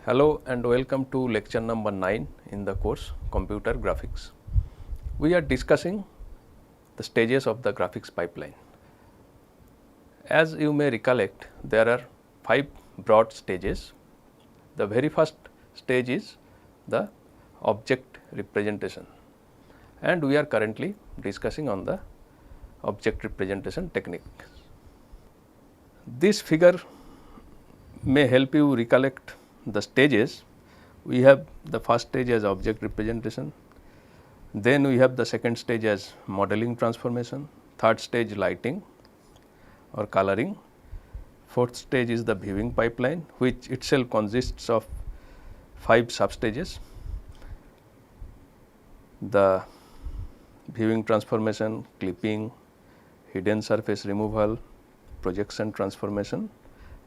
Hello and welcome to lecture number 9 in the course Computer Graphics. We are discussing the stages of the graphics pipeline. As you may recollect, there are 5 broad stages. The very first stage is the object representation, and we are currently discussing on the object representation technique. This figure may help you recollect the stages. We have the first stage as object representation, then we have the second stage as modeling transformation, third stage lighting or coloring, fourth stage is the viewing pipeline, which itself consists of 5 substages: the viewing transformation, clipping, hidden surface removal, projection transformation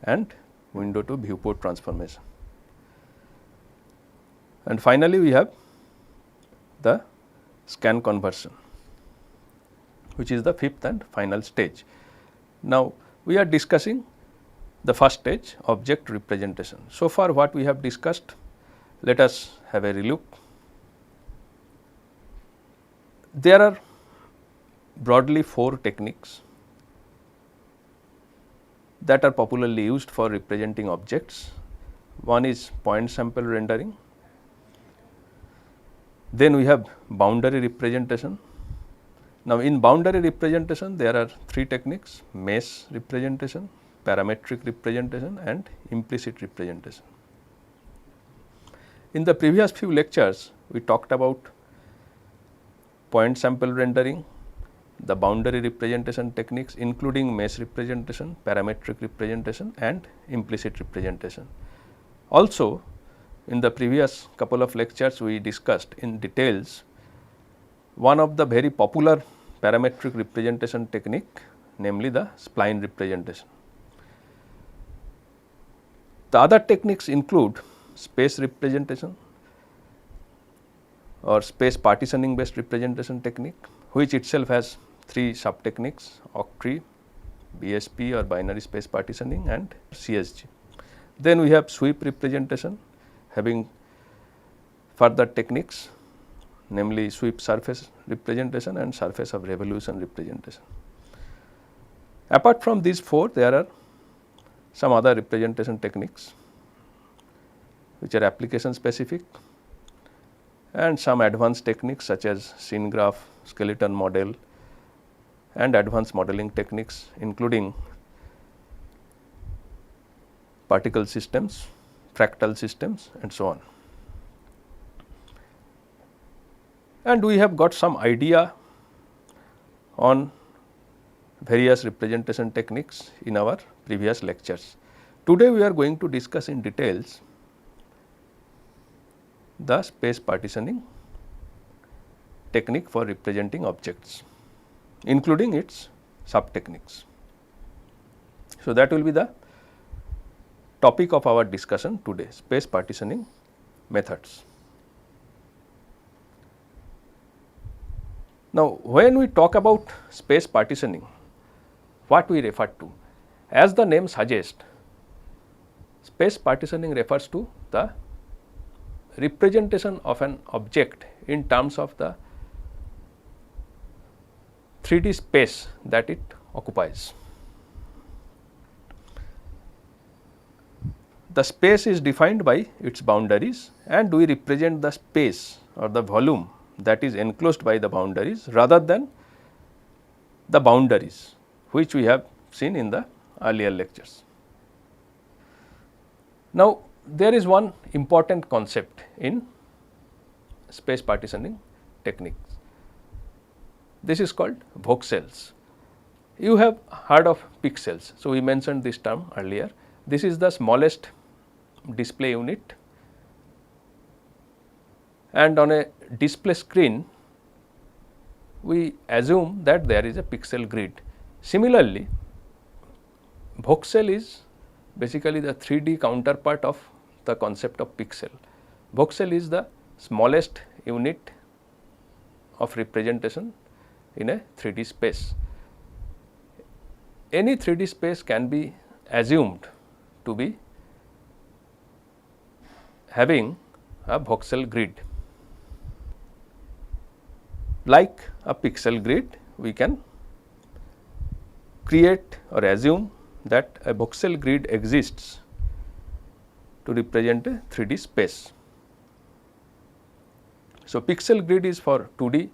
and window to viewport transformation. And finally, we have the scan conversion, which is the fifth and final stage. Now, we are discussing the first stage, object representation. So far what we have discussed, let us have a relook. There are broadly 4 techniques that are popularly used for representing objects. One is point sample rendering, then we have boundary representation. Now, in boundary representation there are 3 techniques: mesh representation, parametric representation and implicit representation. In the previous few lectures we talked about point sample rendering, the boundary representation techniques including mesh representation, parametric representation and implicit representation. Also, in the previous couple of lectures we discussed in details one of the very popular parametric representation technique, namely the spline representation. The other techniques include space representation or space partitioning based representation technique, which itself has 3 sub techniques: octree, BSP or binary space partitioning and CSG. Then we have sweep representation having further techniques, namely sweep surface representation and surface of revolution representation. Apart from these 4, there are some other representation techniques which are application specific and some advanced techniques such as scene graph, skeleton model and advanced modeling techniques including particle systems, fractal systems and so on. And we have got some idea on various representation techniques in our previous lectures. Today we are going to discuss in details the space partitioning technique for representing objects, including its sub techniques. So, that will be the topic of our discussion today: space partitioning methods. Now, when we talk about space partitioning, what we refer to? As the name suggests, space partitioning refers to the representation of an object in terms of the 3D space that it occupies. The space is defined by its boundaries and we represent the space or the volume that is enclosed by the boundaries rather than the boundaries, which we have seen in the earlier lectures. Now, there is one important concept in space partitioning techniques. This is called voxels. You have heard of pixels. So, we mentioned this term earlier. This is the smallest display unit, and on a display screen we assume that there is a pixel grid. Similarly, voxel is basically the 3D counterpart of the concept of pixel. Voxel is the smallest unit of representation in a 3D space. Any 3D space can be assumed to be having a voxel grid. Like a pixel grid, we can create or assume that a voxel grid exists to represent a 3D space. So, pixel grid is for 2D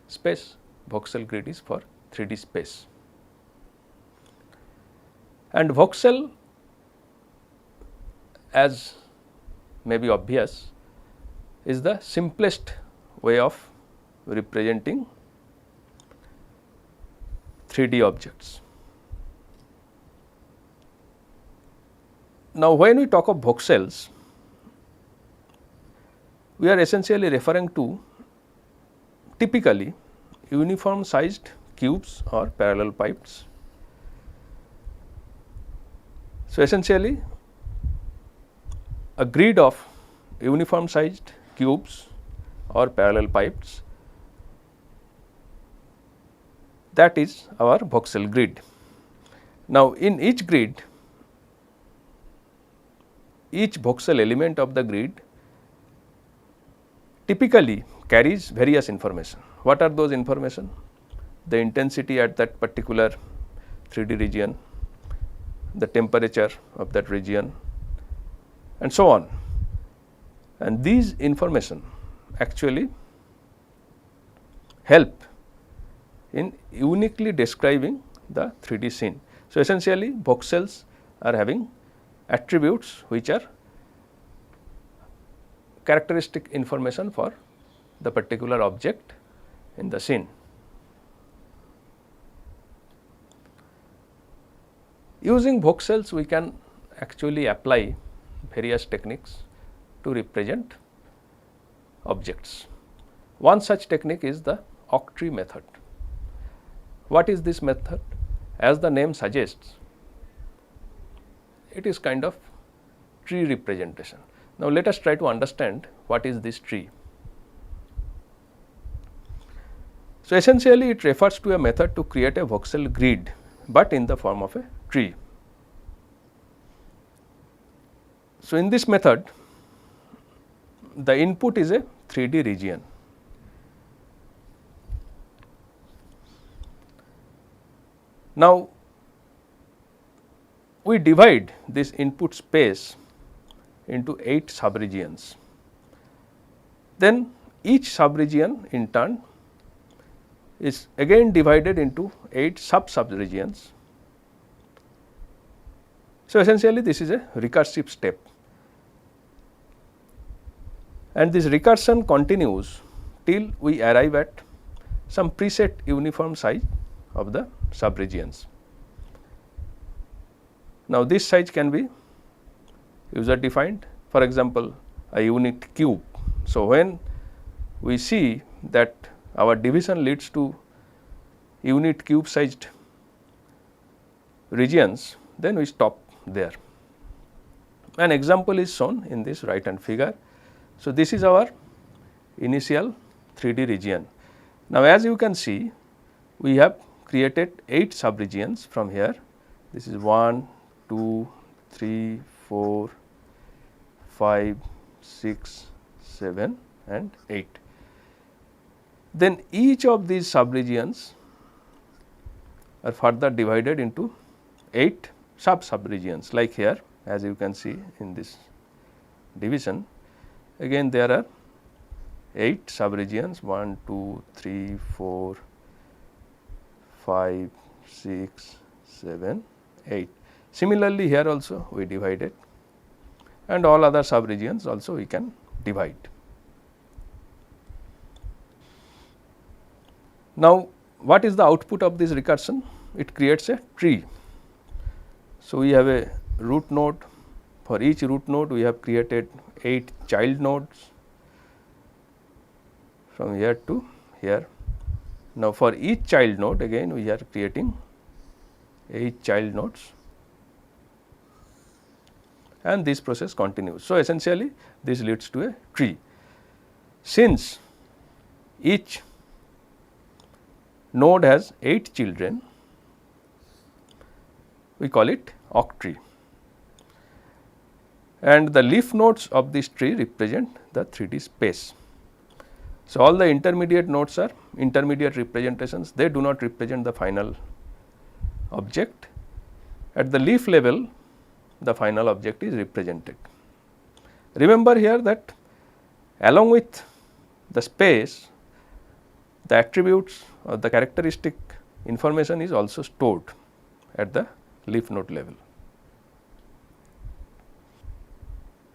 space, voxel grid is for 3D space. And voxel, as may be obvious, is the simplest way of representing 3D objects. Now, when we talk of voxels, we are essentially referring to typically uniform sized cubes or parallel pipes. So, essentially a grid of uniform sized cubes or parallel pipes, that is our voxel grid. Now, in each grid, each voxel element of the grid typically carries various information. What are those information? The intensity at that particular 3D region, the temperature of that region, and so on. And these information actually help in uniquely describing the 3D scene. So, essentially voxels are having attributes which are characteristic information for the particular object in the scene. Using voxels, we can actually apply various techniques to represent objects. One such technique is the octree method. What is this method? As the name suggests, it is kind of tree representation. Now, let us try to understand what is this tree. So, essentially it refers to a method to create a voxel grid, but in the form of a tree. So, in this method, the input is a 3D region. Now, we divide this input space into 8 subregions. Then each subregion in turn is again divided into 8 subregions. So, essentially this is a recursive step, and this recursion continues till we arrive at some preset uniform size of the subregions. Now, this size can be user defined, for example, a unit cube. So, when we see that our division leads to unit cube sized regions, then we stop there. An example is shown in this right hand figure. So, this is our initial 3D region. Now, as you can see, we have created 8 subregions from here. This is 1, 2, 3, 4, 5, 6, 7 and 8. Then each of these subregions are further divided into 8 subregions, like here, as you can see in this division. Again there are 8 subregions, 1, 2, 3, 4, 5, 6, 7, 8. Similarly, here also we divided, and all other subregions also we can divide. Now, what is the output of this recursion? It creates a tree. So, we have a root node. For each root node, we have created 8 child nodes from here to here. Now, for each child node, again we are creating 8 child nodes, and this process continues. So, essentially this leads to a tree. Since each node has 8 children, we call it octree. and the leaf nodes of this tree represent the 3D space. So, all the intermediate nodes are intermediate representations, they do not represent the final object. At the leaf level, the final object is represented. Remember here that along with the space, the attributes or the characteristic information is also stored at the leaf node level.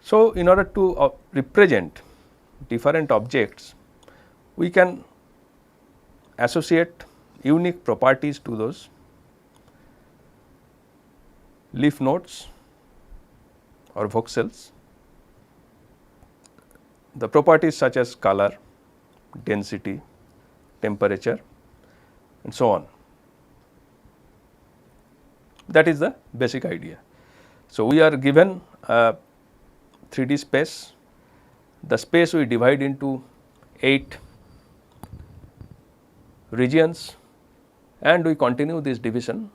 So, in order to represent different objects, we can associate unique properties to those leaf nodes or voxels. The properties such as color, density, temperature and so on. That is the basic idea. So, we are given a 3D space, the space we divide into 8 regions and we continue this division.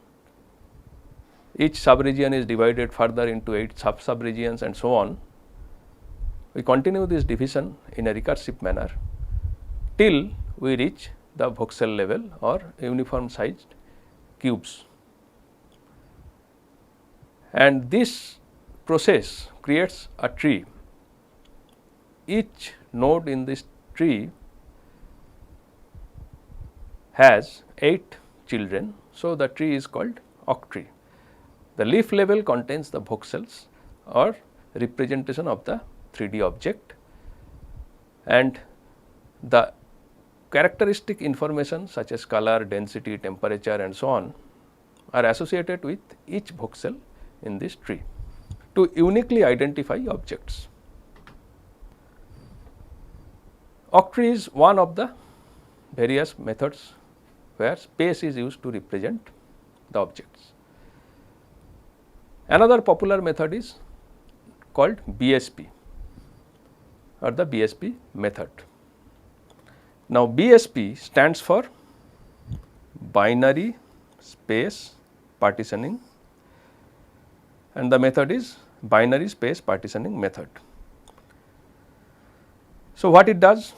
Each sub-region is divided further into 8 sub-regions and so on. We continue this division in a recursive manner till we reach the voxel level or uniform sized cubes. And this process creates a tree. Each node in this tree has 8 children. So, the tree is called octree. The leaf level contains the voxels or representation of the 3D object, and the characteristic information such as color, density, temperature and so on are associated with each voxel in this tree to uniquely identify objects. Octree is one of the various methods where space is used to represent the objects. Another popular method is called BSP or the BSP method. Now, BSP stands for binary space partitioning and the method is binary space partitioning method. So, what it does?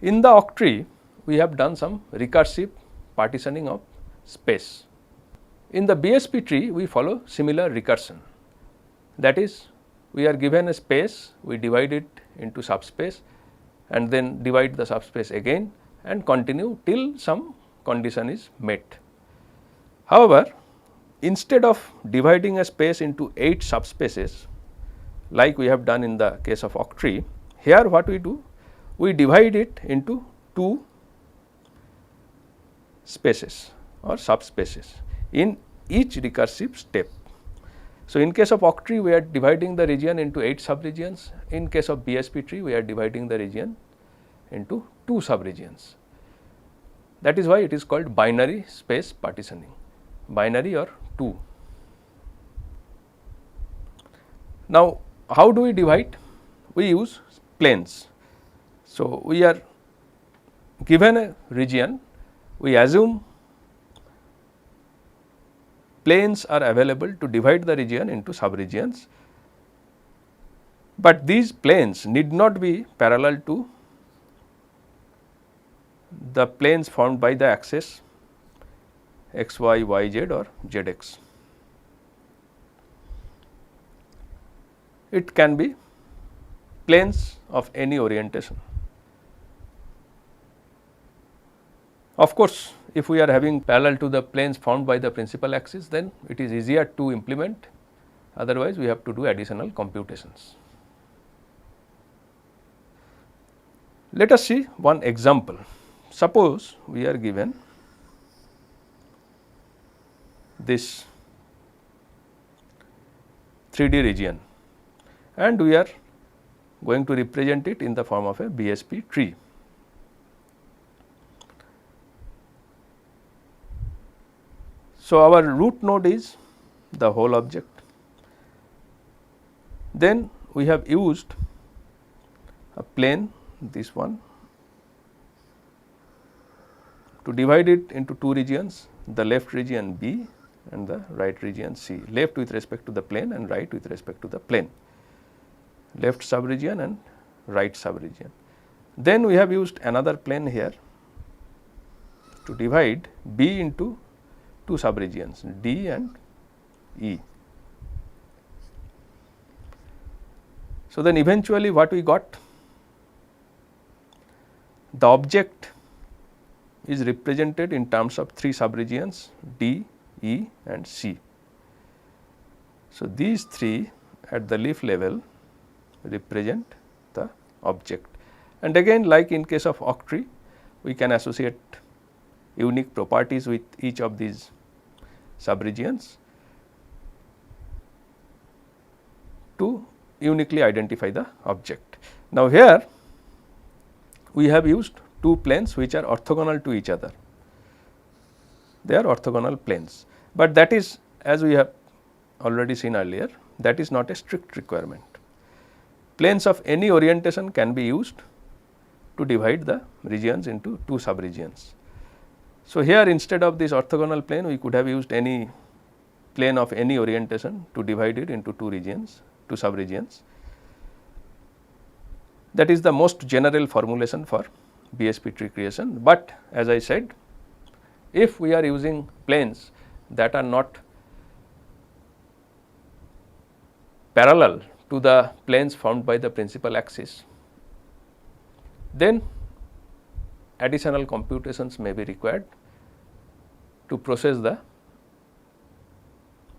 In the octree, we have done some recursive partitioning of space. In the BSP tree, we follow similar recursion. That is, we are given a space, we divide it into subspace and then divide the subspace again and continue till some condition is met. However, instead of dividing a space into 8 subspaces like we have done in the case of octree, here what we do? We divide it into 2 spaces or subspaces in each recursive step. So, in case of octree, we are dividing the region into 8 subregions. In case of BSP tree, we are dividing the region into 2 subregions. That is why it is called binary space partitioning, binary or 2. Now, how do we divide? We use planes. So, we are given a region, we assume planes are available to divide the region into subregions, but these planes need not be parallel to the planes formed by the axis x, y, y, z or z x. It can be planes of any orientation. Of course, if we are having parallel to the planes formed by the principal axis, then it is easier to implement, otherwise we have to do additional computations. Let us see one example. Suppose we are given this 3D region and we are going to represent it in the form of a BSP tree. So, our root node is the whole object. Then we have used a plane, this one, to divide it into 2 regions, the left region B and the right region C, left with respect to the plane and right with respect to the plane, left subregion and right subregion. Then we have used another plane here to divide B into two subregions D and E. So, then eventually what we got, the object is represented in terms of three subregions D, E and C. So, these three at the leaf level represent the object, and again like in case of octree, we can associate unique properties with each of these subregions to uniquely identify the object. Now, here we have used two planes which are orthogonal to each other, they are orthogonal planes, but that is, as we have already seen earlier, that is not a strict requirement. Planes of any orientation can be used to divide the regions into two subregions. So, here instead of this orthogonal plane, we could have used any plane of any orientation to divide it into two regions, two subregions. That is the most general formulation for BSP tree creation, but as I said, if we are using planes that are not parallel to the planes formed by the principal axis, then additional computations may be required to process the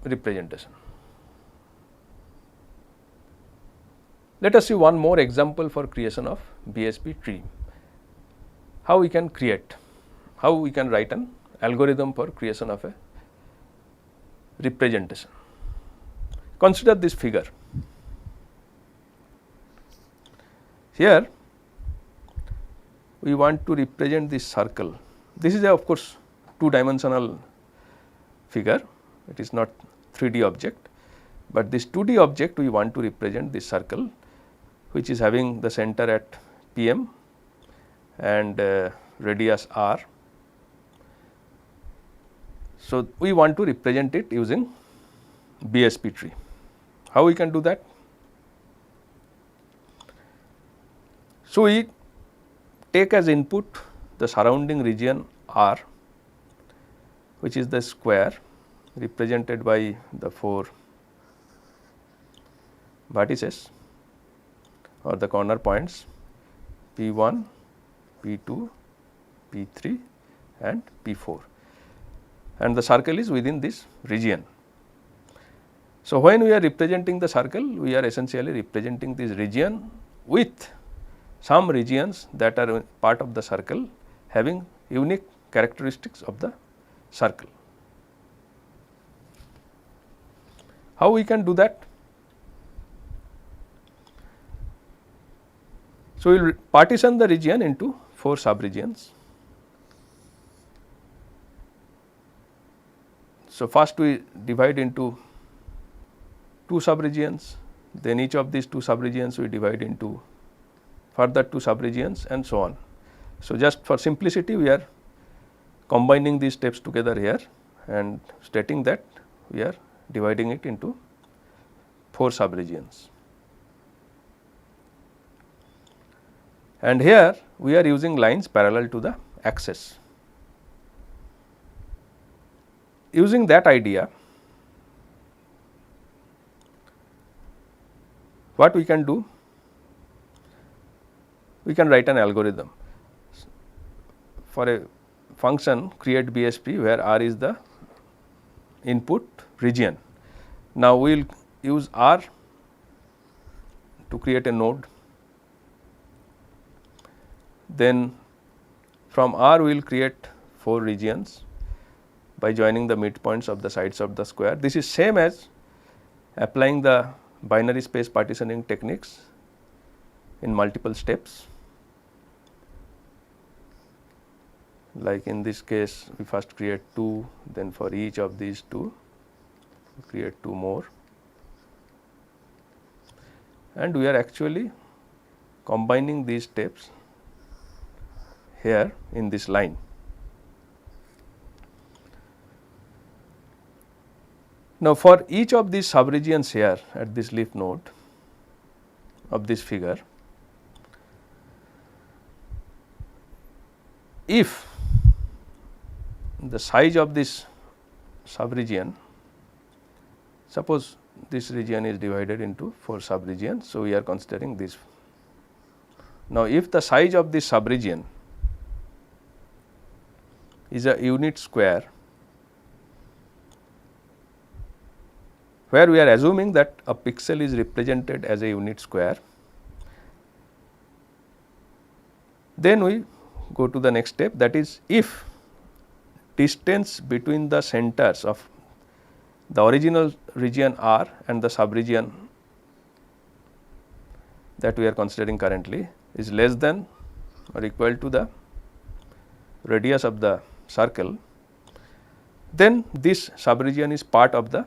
representation. Let us see one more example for creation of BSP tree. How we can create, how we can write an algorithm for creation of a representation. Consider this figure. Here we want to represent this circle. This is a, of course, two dimensional figure, it is not 3D object, but this 2D object we want to represent this circle which is having the center at PM and radius R. So, we want to represent it using BSP tree. How we can do that? So, we take as input the surrounding region R, which is the square represented by the four vertices or the corner points P1, P2, P3 and P4, and the circle is within this region. So, when we are representing the circle, we are essentially representing this region with some regions that are part of the circle having unique characteristics of the circle. How we can do that? So, we will partition the region into four subregions. So, first we divide into two subregions, then each of these two subregions we divide into further two subregions and so on. So, just for simplicity we are combining these steps together here and stating that we are dividing it into four subregions. And here we are using lines parallel to the axis. Using that idea, what we can do? We can write an algorithm for a function create BSP where R is the input region. Now, we will use R to create a node, then from R we will create four regions by joining the midpoints of the sides of the square. This is same as applying the binary space partitioning techniques in multiple steps. Like in this case, we first create two, then for each of these two, we create two more, and we are actually combining these steps here in this line. Now, for each of these subregions here at this leaf node of this figure, if the size of this subregion, suppose this region is divided into 4 subregions. So, we are considering this. Now, if the size of this subregion is a unit square, where we are assuming that a pixel is represented as a unit square, then we go to the next step, that is, if distance between the centers of the original region R and the subregion that we are considering currently is less than or equal to the radius of the circle, then this subregion is part of the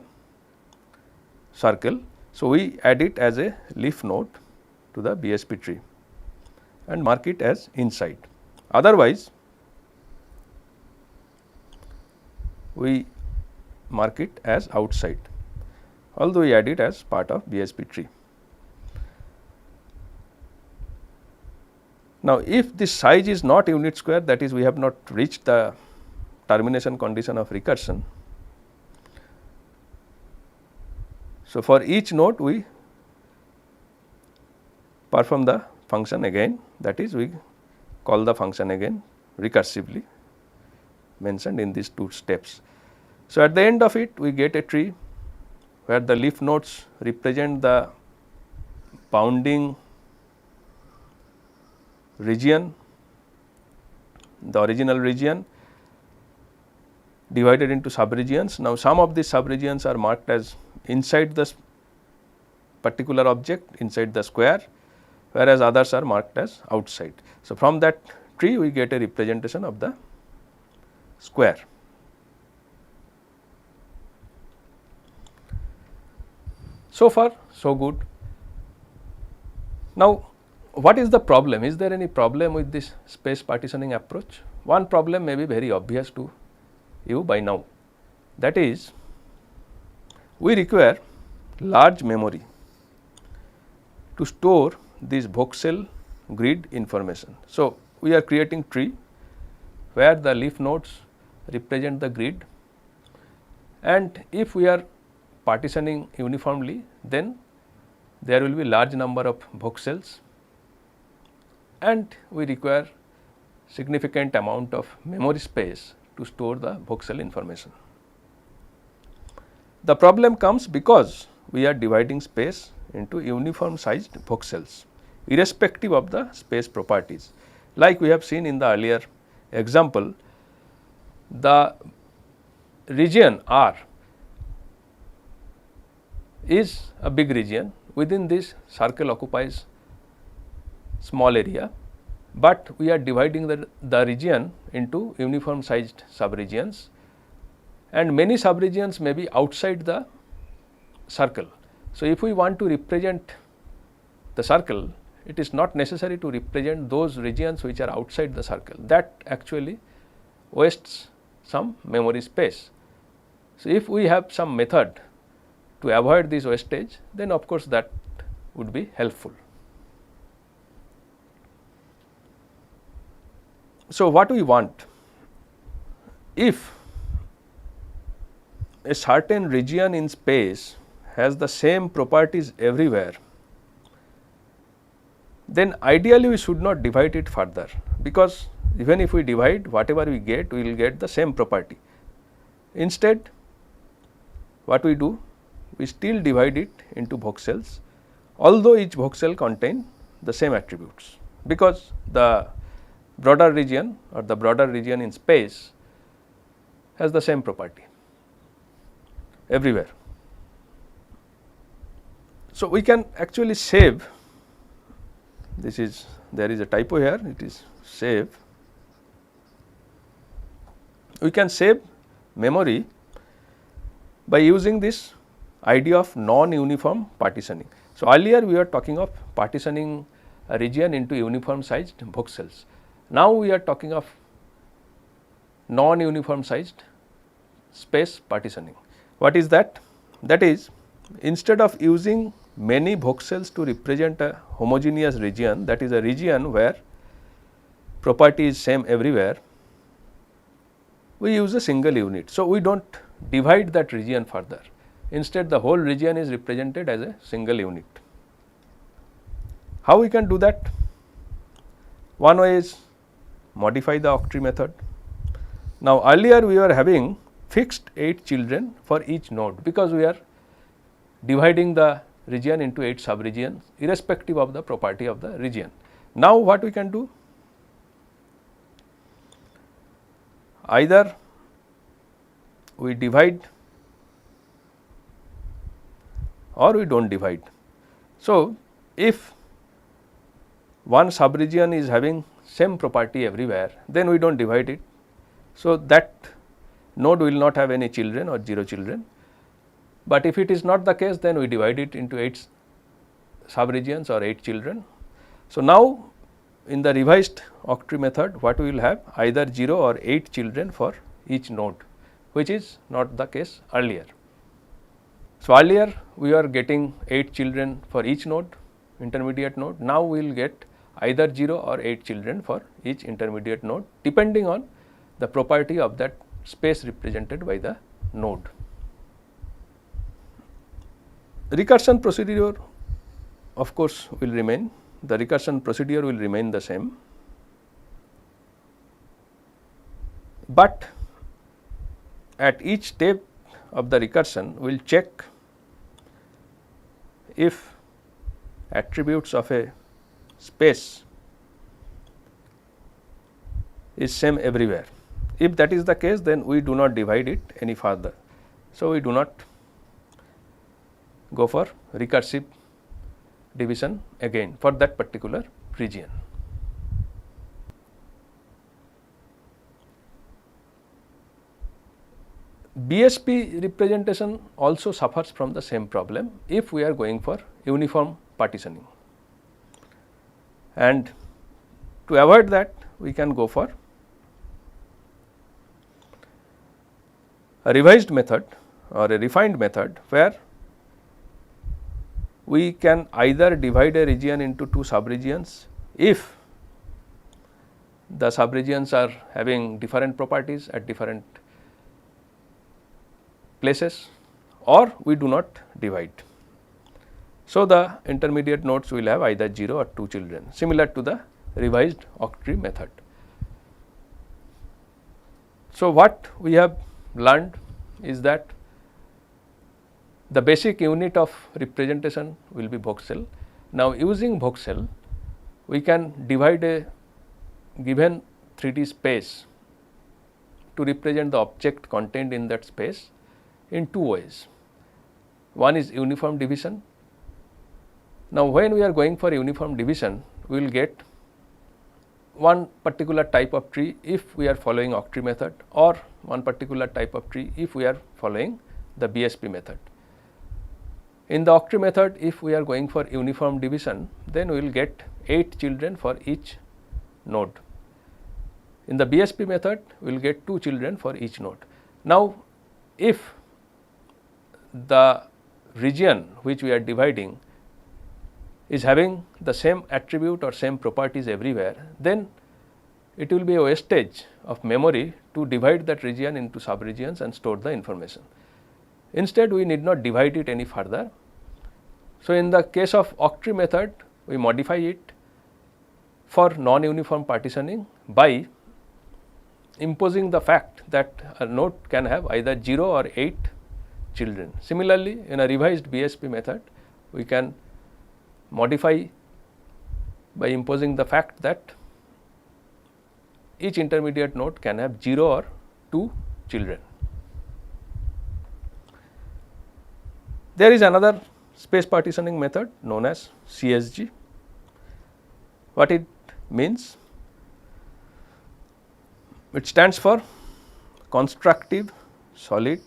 circle. So, we add it as a leaf node to the BSP tree and mark it as inside. Otherwise, we mark it as outside, although we add it as part of BSP tree. Now, if this size is not unit square, that is, we have not reached the termination condition of recursion. So, for each node we perform the function again, that is, we call the function again recursively mentioned in these 2 steps. So, at the end of it we get a tree where the leaf nodes represent the bounding region, the original region divided into subregions. Now, some of these subregions are marked as inside the particular object, inside the square, whereas others are marked as outside. So, from that tree we get a representation of the square. So far, so good. Now, what is the problem? Is there any problem with this space partitioning approach? One problem may be very obvious to you by now, that is, we require large memory to store this voxel grid information. So, we are creating tree where the leaf nodes represent the grid, and if we are partitioning uniformly, then there will be large number of voxels and we require significant amount of memory space to store the voxel information. The problem comes because we are dividing space into uniform sized voxels irrespective of the space properties. Like we have seen in the earlier example, the region R is a big region. Within this, circle occupies small area, but we are dividing the region into uniform sized subregions, and many subregions may be outside the circle. So, if we want to represent the circle, it is not necessary to represent those regions which are outside the circle. That actually wastes some memory space. So, if we have some method to avoid this wastage, then of course, that would be helpful. So, what we want? If a certain region in space has the same properties everywhere, then ideally we should not divide it further, because even if we divide, whatever we get, we will get the same property. Instead, what we do? We still divide it into voxels, although each voxel contain the same attributes, because the broader region or the broader region in space has the same property everywhere. So, we can actually save, this is, there is a typo here, it is save. We can save memory by using this idea of non-uniform partitioning. So, earlier we were talking of partitioning a region into uniform sized voxels. Now, we are talking of non-uniform sized space partitioning. What is that? That is, instead of using many voxels to represent a homogeneous region, that is a region where property is same everywhere, we use a single unit. So, we do not divide that region further, instead the whole region is represented as a single unit. How we can do that? One way is modify the octree method. Now, earlier we were having fixed 8 children for each node, because we are dividing the region into 8 subregions irrespective of the property of the region. Now, what we can do? Either we divide or we do not divide. So, if one subregion is having same property everywhere, then we do not divide it. So, that node will not have any children or 0 children, but if it is not the case, then we divide it into 8 subregions or 8 children. So, now in the revised octree method, what we will have? Either 0 or 8 children for each node, which is not the case earlier. So, earlier we are getting 8 children for each node, intermediate node. Now, we will get either 0 or 8 children for each intermediate node, depending on the property of that space represented by the node. Recursion procedure of course will remain, the recursion procedure will remain the same, but at each step of the recursion we will check if attributes of a space is same everywhere. If that is the case, then we do not divide it any further. So, we do not go for recursive division again for that particular region. BSP representation also suffers from the same problem if we are going for uniform partitioning, and to avoid that we can go for a revised method or a refined method, where we can either divide a region into 2 subregions if the subregions are having different properties at different places, or we do not divide. So, the intermediate nodes will have either 0 or 2 children, similar to the revised octree method. So, what we have learned is that the basic unit of representation will be voxel. Now, using voxel, we can divide a given 3D space to represent the object contained in that space in 2 ways. One is uniform division. Now, when we are going for uniform division, we will get one particular type of tree if we are following octree method, or one particular type of tree if we are following the BSP method. In the octree method, if we are going for uniform division, then we will get 8 children for each node. In the BSP method, we will get 2 children for each node. Now, if the region which we are dividing is having the same attribute or same properties everywhere, then it will be a wastage of memory to divide that region into subregions and store the information. Instead, we need not divide it any further. So, in the case of octree method, we modify it for non-uniform partitioning by imposing the fact that a node can have either 0 or 8 children. Similarly, in a revised BSP method, we can modify by imposing the fact that each intermediate node can have 0 or 2 children. There is another space partitioning method known as CSG. What it means? It stands for constructive solid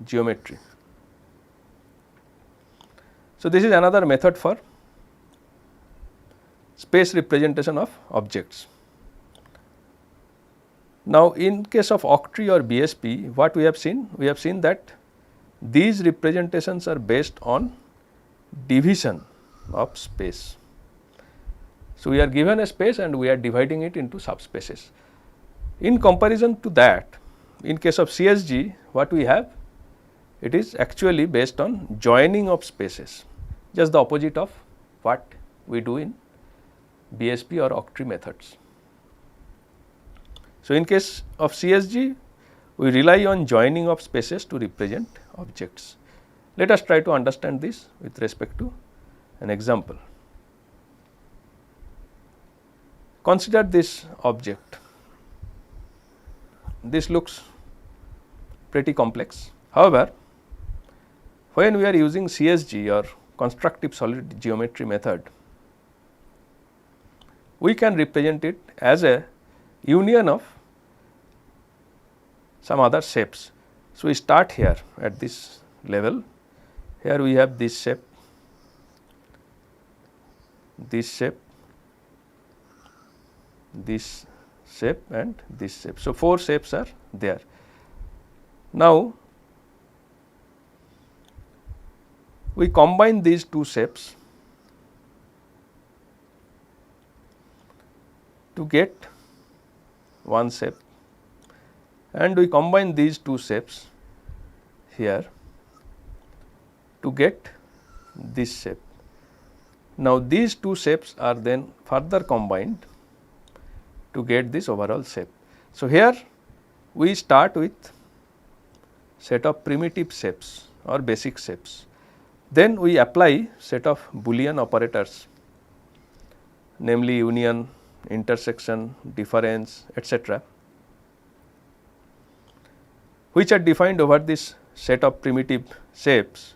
geometry. So, this is another method for space representation of objects. Now, in case of octree or BSP, what we have seen? We have seen that these representations are based on division of space. So, we are given a space and we are dividing it into subspaces. In comparison to that, in case of CSG, what we have? It is actually based on joining of spaces, just the opposite of what we do in BSP or octree methods. So, in case of CSG, we rely on joining of spaces to represent objects. Let us try to understand this with respect to an example. Consider this object. This looks pretty complex. However, when we are using CSG or constructive solid geometry method, we can represent it as a union of some other shapes. So, we start here at this level. Here we have this shape, this shape, this shape and this shape. So, 4 shapes are there. Now, we combine these 2 shapes to get one shape, and we combine these 2 shapes here to get this shape. Now, these 2 shapes are then further combined to get this overall shape. So, here we start with set of primitive shapes or basic shapes. Then we apply set of Boolean operators, namely union, intersection, difference, etc., which are defined over this set of primitive shapes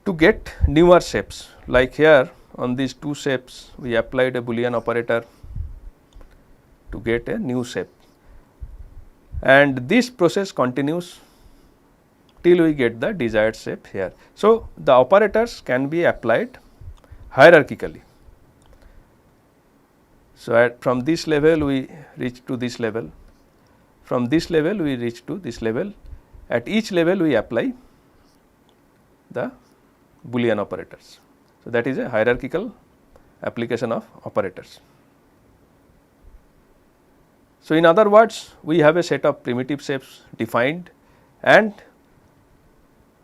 to get newer shapes. Like here on these 2 shapes, we applied a Boolean operator to get a new shape, and this process continues till we get the desired shape here. So, the operators can be applied hierarchically. So, from this level we reach to this level, from this level we reach to this level. At each level we apply the Boolean operators. So, that is a hierarchical application of operators. So, in other words, we have a set of primitive shapes defined and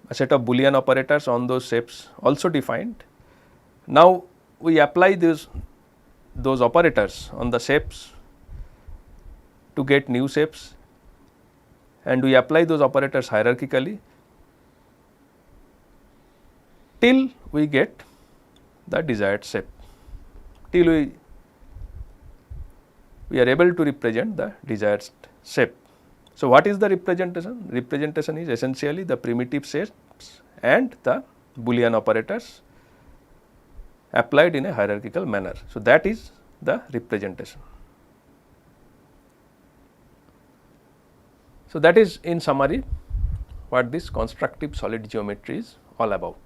a set of Boolean operators on those shapes also defined. Now, we apply those operators on the shapes to get new shapes, and we apply those operators hierarchically till we get the desired shape, till we are able to represent the desired shape. So, what is the representation? Representation is essentially the primitive shapes and the Boolean operators applied in a hierarchical manner. So, that is the representation. So, that is in summary what this constructive solid geometry is all about.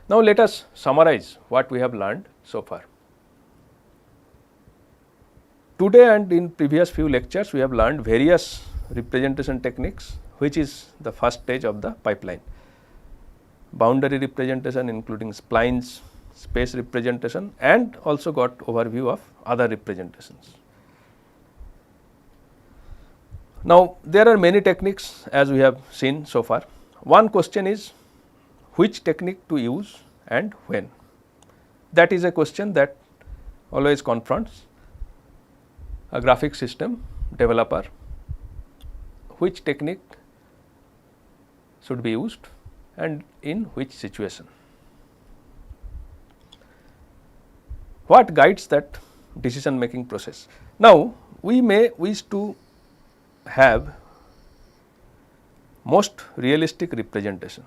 Now, let us summarize what we have learned so far. Today and in previous few lectures, we have learned various representation techniques, which is the first stage of the pipeline. Boundary representation including splines, space representation, and also got overview of other representations. Now, there are many techniques as we have seen so far. One question is which technique to use and when. That is a question that always confronts a graphic system developer. Which technique should be used and in which situation. What guides that decision making process? Now, we may wish to have most realistic representation.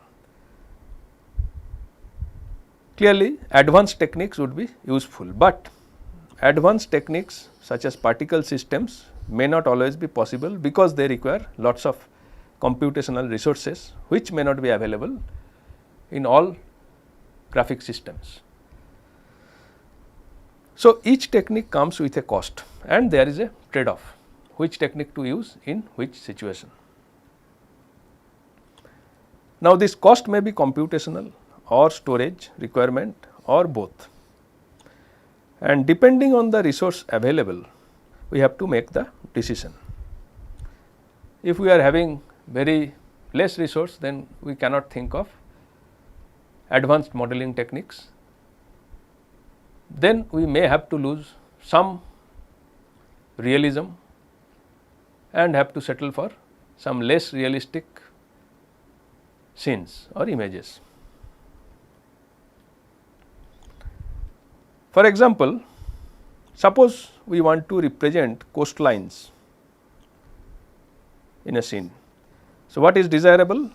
Clearly, advanced techniques would be useful, but advanced techniques such as particle systems may not always be possible because they require lots of computational resources which may not be available in all graphic systems. So, each technique comes with a cost and there is a trade off, which technique to use in which situation. Now, this cost may be computational or storage requirement or both, and depending on the resource available, we have to make the decision. If we are having very less resource, then we cannot think of advanced modeling techniques. Then we may have to lose some realism and have to settle for some less realistic scenes or images. For example, suppose we want to represent coastlines in a scene. So, what is desirable?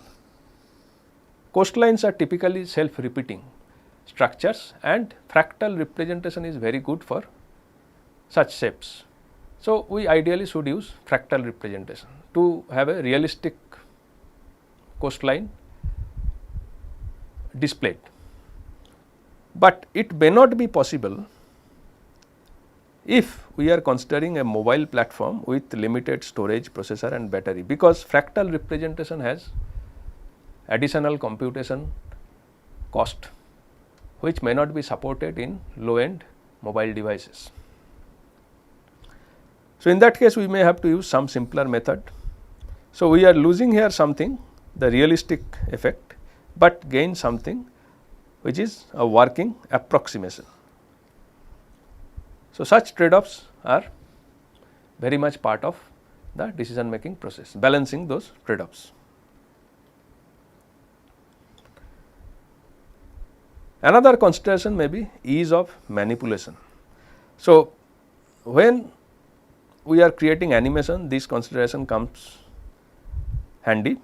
Coastlines are typically self-repeating structures, and fractal representation is very good for such shapes. So, we ideally should use fractal representation to have a realistic coastline displayed, but it may not be possible if we are considering a mobile platform with limited storage, processor and battery, because fractal representation has additional computation cost which may not be supported in low end mobile devices. So, in that case we may have to use some simpler method. So, we are losing here something, the realistic effect, but gain something which is a working approximation. So, such trade-offs are very much part of the decision making process, balancing those trade-offs. Another consideration may be ease of manipulation. So, when we are creating animation, this consideration comes handy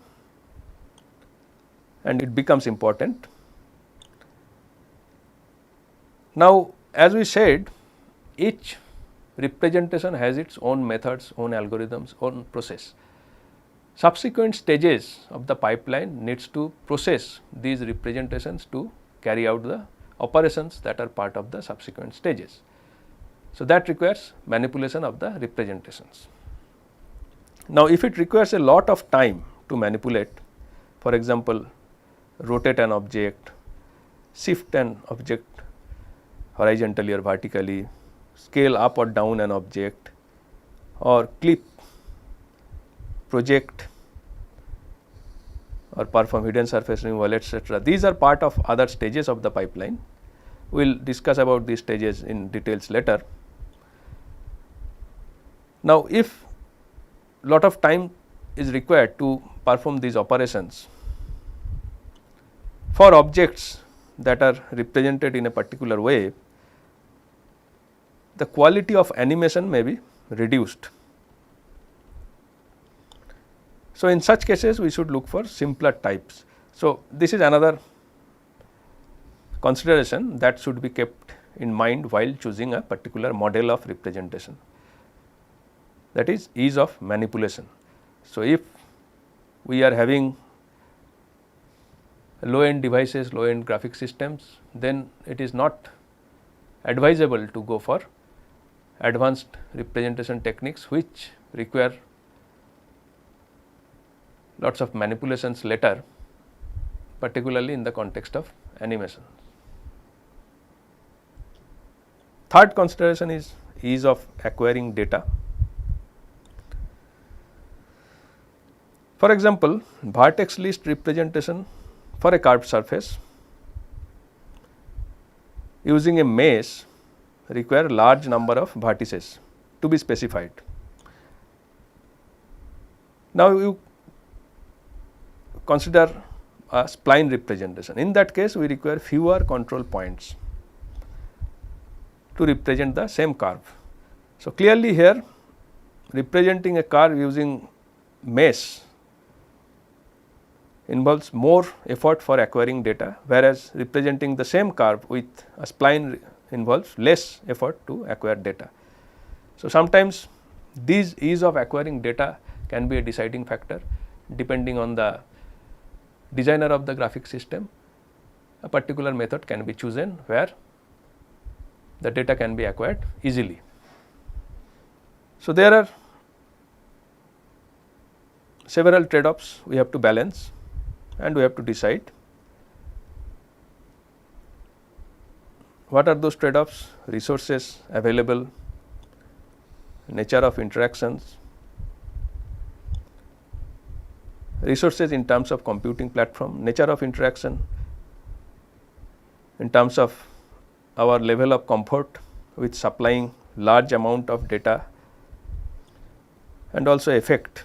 and it becomes important. Now, as we said, each representation has its own methods, own algorithms, own process. Subsequent stages of the pipeline needs to process these representations to carry out the operations that are part of the subsequent stages. So, that requires manipulation of the representations. Now, if it requires a lot of time to manipulate, for example, rotate an object, shift an object horizontally or vertically, scale up or down an object, or clip, project or perform hidden surface removal, etc. These are part of other stages of the pipeline. We will discuss about these stages in details later. Now, if lot of time is required to perform these operations for objects that are represented in a particular way, the quality of animation may be reduced. So, in such cases we should look for simpler types. So, this is another consideration that should be kept in mind while choosing a particular model of representation, that is ease of manipulation. So, if we are having low end devices, low end graphic systems, then it is not advisable to go for advanced representation techniques which require lots of manipulations later, particularly in the context of animation. Third consideration is ease of acquiring data. For example, vertex list representation for a curved surface using a mesh require large number of vertices to be specified. Now, you consider a spline representation. In that case, we require fewer control points to represent the same curve. So, clearly here representing a curve using mesh involves more effort for acquiring data, whereas representing the same curve with a spline involves less effort to acquire data. So, sometimes these ease of acquiring data can be a deciding factor depending on the designer of the graphic system. A particular method can be chosen where the data can be acquired easily. So, there are several trade-offs we have to balance. and we have to decide what are those trade-offs, resources available, nature of interactions, resources in terms of computing platform, nature of interaction in terms of our level of comfort with supplying large amount of data, and also effect,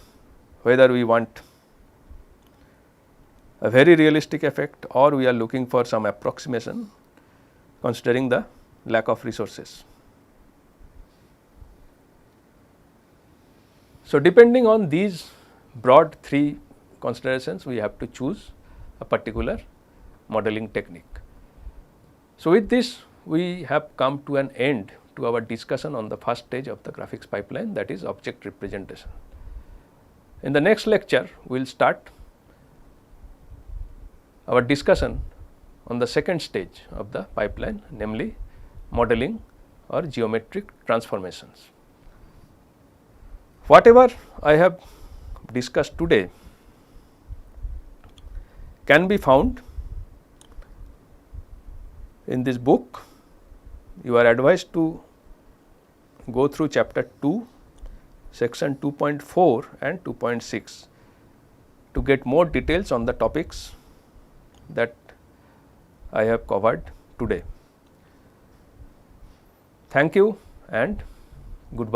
whether we want a very realistic effect or we are looking for some approximation considering the lack of resources. So, depending on these broad three considerations, we have to choose a particular modeling technique. So, with this we have come to an end to our discussion on the first stage of the graphics pipeline, that is object representation. In the next lecture, we will start our discussion on the second stage of the pipeline, namely modeling or geometric transformations. Whatever I have discussed today can be found in this book. You are advised to go through chapter 2, section 2.4 and 2.6 to get more details on the topics that I have covered today. Thank you and goodbye.